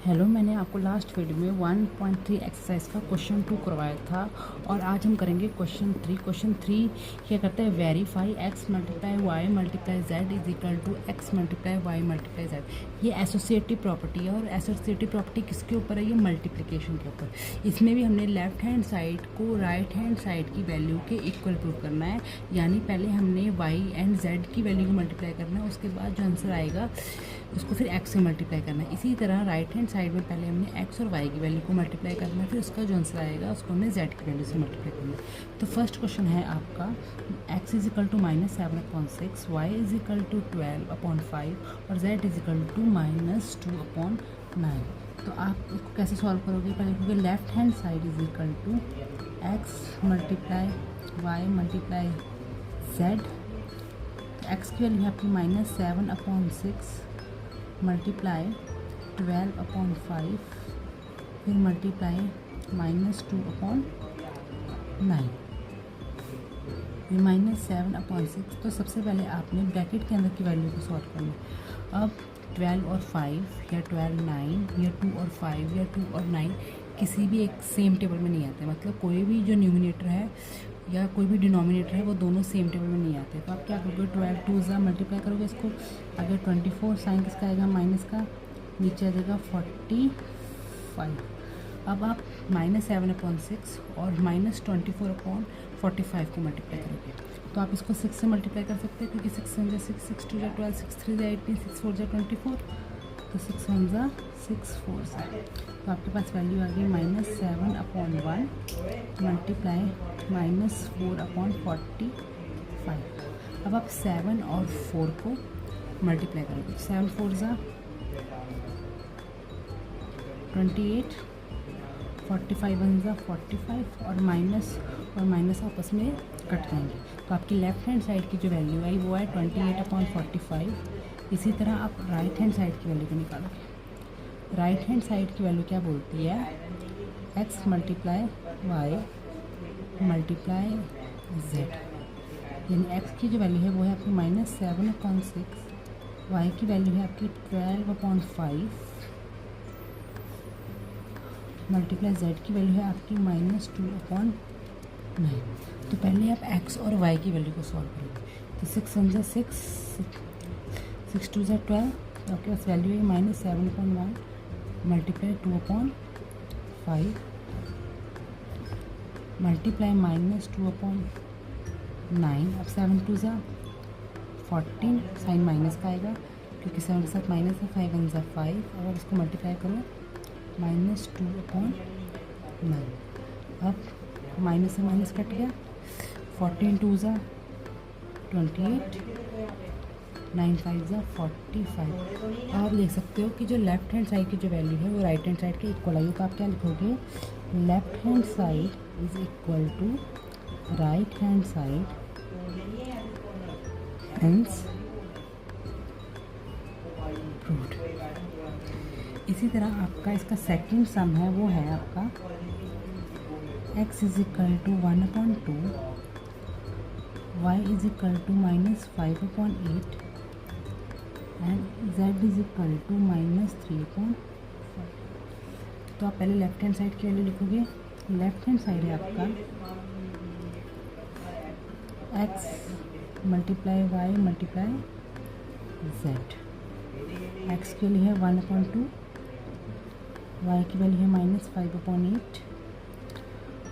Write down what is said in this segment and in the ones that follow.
Hello, मैंने आपको last video में 1.3 एक्सरसाइज का क्वेश्चन 2 करवाया था और आज हम करेंगे क्वेश्चन 3। क्वेश्चन 3 क्या करता है, verify x multiply Y multiply Z is equal to X multiply Y multiply Z. ये एसोसिएटिव प्रॉपर्टी है और एसोसिएटिव प्रॉपर्टी किसके ऊपर है, ये मल्टीप्लिकेशन के ऊपर। इसमें भी हमने लेफ्ट हैंड साइड को राइट हैंड साइड की वैल्यू के इक्वल प्रूव करना है, यानी पहले हमने y एंड z की वैल्यू को मल्टीप्लाई करना है, उसके बाद जो आंसर आएगा उसको फिर x से मल्टीप्लाई करना है। इसी तरह राइट हैंड साइड में पहले हमने x और y की वैल्यू को मल्टीप्लाई करना है, फिर उसका जो आंसर आएगा उसको हमने z की वैल्यू से मल्टीप्लाई करना है। तो फर्स्ट क्वेश्चन है आपका x is equal to -7/6, y is equal to 12/5 और z इज इक्वल टू -2/9। तो आप इसको कैसे सॉल्व करोगे, पहले क्योंकि left hand side is equal to x multiply Y multiply z। x की वैल्यू है आपकी -7/6 मल्टीप्लाई 12/5 फिर मल्टीप्लाई -2/9 ये -7/6। तो सबसे पहले आपने ब्रैकेट के अंदर की वैल्यू को सॉल्व करना। अब 12 और 5 या 12 9 या 2 और 5 या 2 और 9 किसी भी एक सेम टेबल में नहीं आते, मतलब कोई भी जो न्यूमिनेटर है या कोई भी डिनोमिनेटर है वो दोनों सेम टेबल में नहीं आते। तो आप क्या करोगे, 12 2 ज़ा मल्टीप्लाई करोगे इसको, अगर 24 साइन किसका आएगा माइनस का, नीचे आ जाएगा 45। अब आप -7/6 और -24/45 को मल्टीप्लाई करोगे, तो आप इसको 6 से मल्टीप्लाई कर सकते हैं, क्योंकि 6 1 6 6 2 12 6 3 18 6 4 24, तो 6 1 6 4 तो आपके पास वैल्यू आ गई -7/1 मल्टीप्लाई -4/45। अब आप 7 और 4 को मल्टीप्लाई करोगे, 7 4 28, 45 1 45 और माइनस आपस में कट जाएंगे। तो आपकी लेफ्ट हैंड साइड की जो वैल्यू आई वो है 28/45। इसी तरह आप राइट हैंड साइड की वैल्यू को निकालोगे। राइट हैंड साइड की वैल्यू क्या बोलती है, x multiply Y multiply z, यानी x की जो वैल्यू है वो है आपकी -7/6, y की वैल्यू है आपकी 12/5 मल्टीप्लाई z की वैल्यू है आपकी -2/9। तो पहले आप x और y की वैल्यू को सॉल्व करोगे। तो 6 1 6 6 2 12, तो आपके पास वैल्यू है -7/1 मल्टीप्लाई 2/5 मल्टीप्लाई -2/9। अब 7 2 14, साइन माइनस का आएगा क्योंकि 7 के साथ माइनस है, 5 1 5। अब इसको मल्टीप्लाई करो -2/9। अब माइनस से माइनस कट गया, 14 2 28, 9 5 45। आप लिख सकते हो कि जो लेफ्ट हैंड साइड की जो वैल्यू है वो राइट हैंड साइड के इक्वल आई, तो आप क्या लिखोगे, left hand side is equal to right hand side, hence proved. इसी तरह आपका इसका सेकंड सम है वो है आपका x is equal to 1/2 y is equal to -5/8 and z is equal to -3/5। तो आप पहले लेफ्ट हैंड साइड की वैल्यू लिखोगे। लेफ्ट हैंड साइड है आपका x multiply Y multiply z। x की वैल्यू है 1/2, y की वैल्यू है -5/8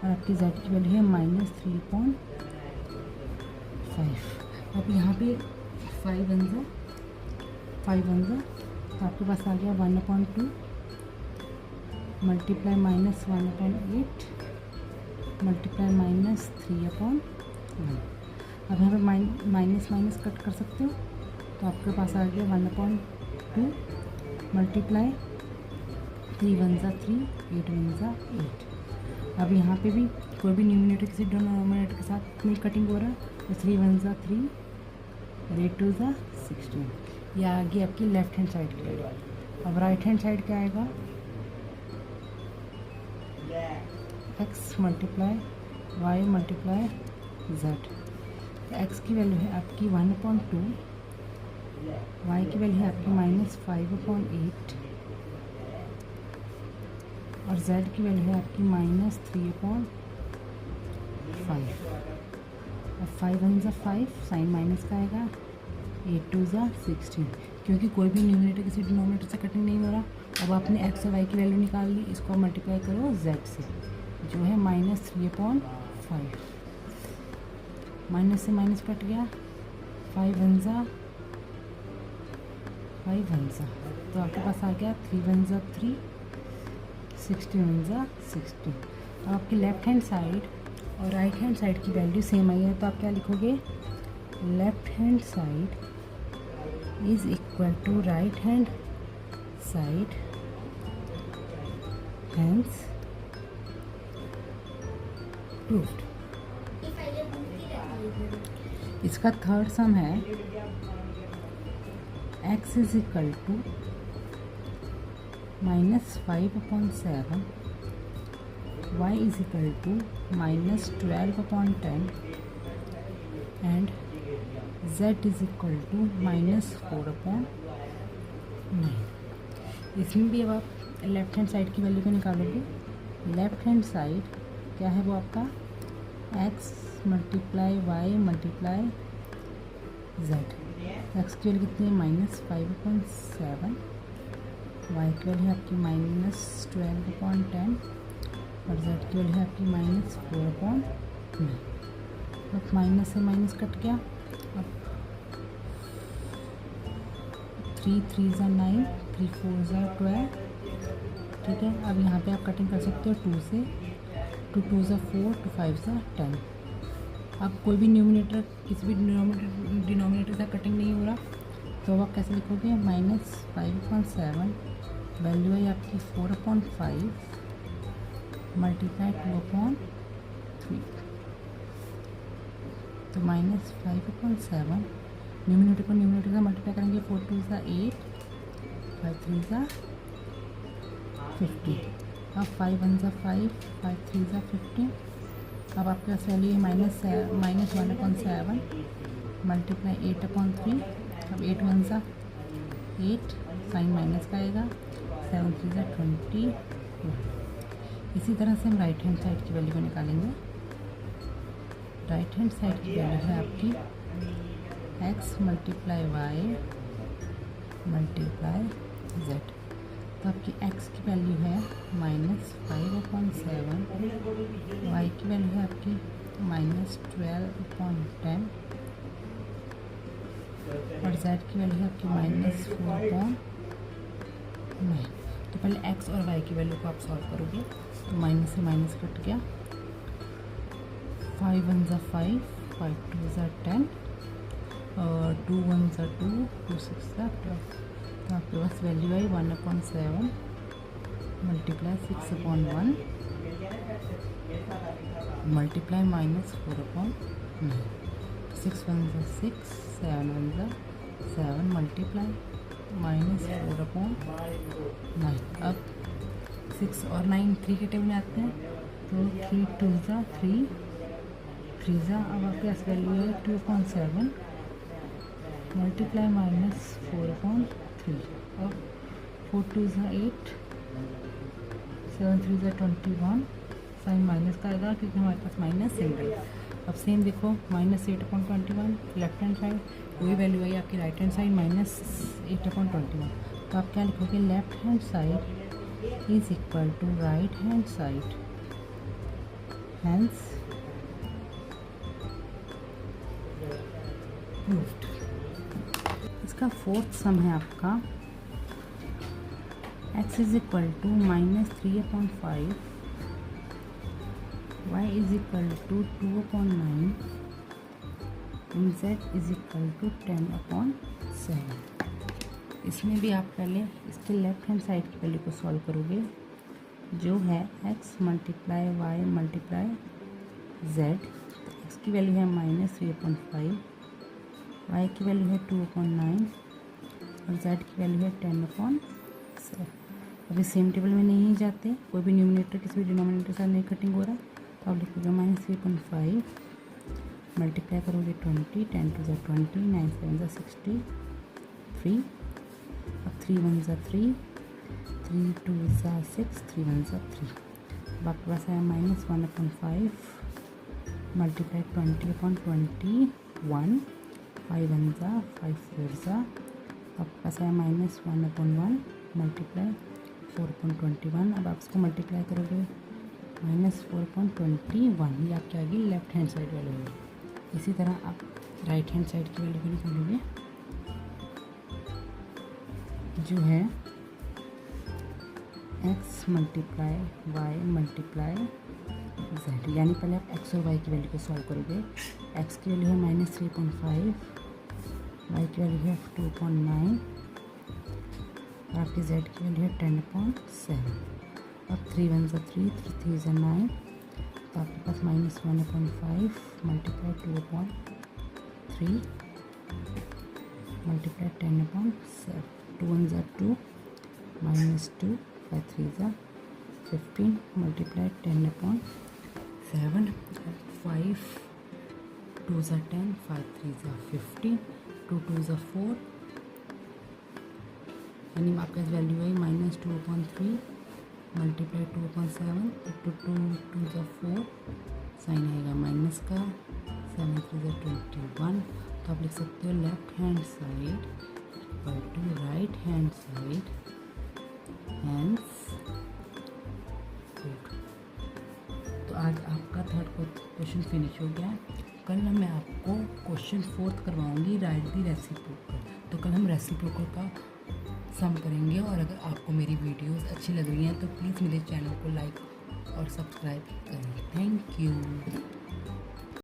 और आपकी z की वैल्यू है -3/5। अब यहाँ पे 5 1 तो आपके पास आ गया 1/2 मल्टीप्लाई -1/8 मल्टीप्लाई -3/1। अब यहाँ पे माइनस कट कर सकते हो, तो आपके पास आ गया 1/2 मल्टीप्लाई 3 1 3 8 1 8। अब यहाँ पे भी कोई भी न्यूमिनेटर किसी डिनोमिनेटर के साथ नहीं कटिंग हो रहा, तो 3 1 3 और 8 2 16। यह आ गई आपकी लेफ्ट हैंड साइड की वैल्यू। अब राइट हैंड साइड क्या आएगा, x multiply Y multiply z। x की वैल्यू है आपकी 1/2, y की वैल्यू है आपकी -5/8 और z की वैल्यू है आपकी -3/5। और 5 वन ज़ा 5, साइन माइनस का आएगा, 8 2 ज़ा 16। क्योंकि कोई भी न्यूमरेटर किसी डिनोमिनेटर से कटिंग नहीं हो रहा। अब आपने x और y की वैल्यू निकाल ली, इसको मल्टीप्लाई करो z से, जो है -3/5। माइनस से माइनस कट गया, 5 वन ज़ा 5 वन ज़ा, तो आपके पास आ गया 3 वन ज़ा 3, 16 वन ज़ा 16। अब आपकी लेफ्ट हैंड साइड और राइट हैंड साइड की वैल्यू सेम आई है, तो आप क्या लिखोगे, left hand side is equal to right hand side, hence proved. इसका थर्ड सम है x is equal to -5/7, y is equal to -12/10 and z is equal to -4/9। इसमें भी अब आप लेफ्ट हैंड साइड की वैल्यू को निकालोगे। लेफ्ट हैंड साइड क्या है वो आपका x multiply y multiply z। x की वैल्यू कितनी है, -5/7, y की वैल्यू है आपकी -12/10 और z की वैल्यू है आपकी -4/9। अब माइनस से माइनस कट गया, अब 3 3 ज़ा 9, 3 4 ज़ा 12, ठीक है। अब यहाँ पे आप कटिंग कर सकते हो 2 से, 2 2 ज़ा 4, 2 5 ज़ा 10। अब कोई भी न्यूमिनेटर किसी भी डिनोमिनेटर से कटिंग नहीं हो रहा, तो आप कैसे लिखोगे, -5/7, वैल्यू है आपकी 4/5 मल्टीप्लाई 2/3, तो -5/7 न्यूमिनेटर को न्यूमिनेटर से मल्टीप्लाई करेंगे, 4 2 ज़ा 8, 5 3 ज़ा 50। अब 5 1 ज़ा 5, 5 3 ज़ा 15। अब आपके पास वैल्यू है -1/7 मल्टीप्लाई 8/3। अब 8 1 ज़ा 8, साइन माइनस का आएगा, 7 3 ज़ा 21। इसी तरह से हम राइट हैंड साइड की वैल्यू को निकालेंगे। राइट हैंड साइड की वैल्यू है आपकी x multiply y multiply z। तो आपकी x की वैल्यू है -5/7, y की वैल्यू है आपकी -12/10 और z की वैल्यू है आपकी -4/9। तो पहले x और y की वैल्यू को आप सॉल्व करोगे, तो माइनस से माइनस कट गया, 5 1 ज़ा 5, 5 2 ज़ा 10 और 2 1 ज़ा 2, 2 6 ज़ा 12। तो आपके पास वैल्यू आई 1/7 मल्टीप्लाई 6/1 मल्टीप्लाई -4/9। 6 1 ज़ा 6, 7 1 ज़ा 7 मल्टीप्लाई -4/9। अब 6 और 9 3 के टेबल में आते हैं, तो 3 2 ज़ा 3, 3 ज़ा, अब आपके पास वैल्यू है 2/7 मल्टीप्लाई -4/3 और 4 2 ज़ा 8, 7 3 ज़ा 21, साइन माइनस का आएगा क्योंकि हमारे पास माइनस सिंबल। अब सेम देखो, -8/21 लेफ्ट हैंड साइड, वही वैल्यू आई आपकी राइट हैंड साइड -8/21। तो आप क्या लिखोगे, left hand side is equal to right hand side, hence proved. इसका फोर्थ सम है आपका x is equal to -3/5, y is equal to 2/9 and z is equal to 10/7। इसमें भी आप पहले इसके लेफ्ट हैंड साइड की वैल्यू को सॉल्व करोगे, जो है x multiply y multiply z। x की वैल्यू है -3/5, y की वैल्यू है 2/9 और z की वैल्यू है 10/7। अभी सेम टेबल में नहीं जाते, कोई भी न्यूमिनेटर किसी भी डिनोमिनेटर के साथ नहीं कटिंग हो रहा, तो आप लिखोगे -3/5 मल्टीप्लाई करोगे 20, 10 2 ज़ा 20, 9 7 ज़ा 63। अब 3 1 ज़ा 3, 3 2 सा 6, 3 1 सा 3। अब आपके पास आया -1/5 मल्टीप्लाई 20/21, 5 1 सा 5 4 सा। आपके पास आया -1/1 मल्टीप्लाई 4/21। अब आप इसको मल्टीप्लाई करोगे -4/21, ये आपकी आएगी लेफ्ट हैंड साइड वैल्यू है। इसी तरह आप राइट हैंड साइड की वैल्यू भी निकालोगे, जो है x multiply Y multiply z। यानी पहले आप x और y की वैल्यू को सॉल्व करोगे। x की वैल्यू है -3.5, y की वैल्यू है 2.9 और आपकी z की वैल्यू है 10.7। अब 3 1 सा 3, 3 सा 9, तो आपके पास -1/5 मल्टीप्लाई 2/3 मल्टीप्लाई 10/7, 2 1 सा 2, -2, 5 3 सा 15 मल्टीप्लाई 10/7, 5 2 सा 10, 5 3 सा 15, 2 2 सा 4, यानी आपके पास वैल्यू आई -2/3 मल्टीप्लाई 2/7, 2 2 2 सा 4, साइन आएगा माइनस का, 7 3 सा 21। तो आप लिख सकते हो left hand side equal to right hand side, hence good. तो आज आपका थर्ड क्वेश्चन फिनिश हो गया। कल मैं आपको क्वेश्चन 4th करवाऊंगी, राइट दी रेसिप्रोकल। तो कल हम रेसिप्रोकल का सम करेंगे। और अगर आपको मेरी वीडियोस अच्छी लग रही हैं तो प्लीज़ मेरे चैनल को लाइक और सब्सक्राइब करें। Thank you.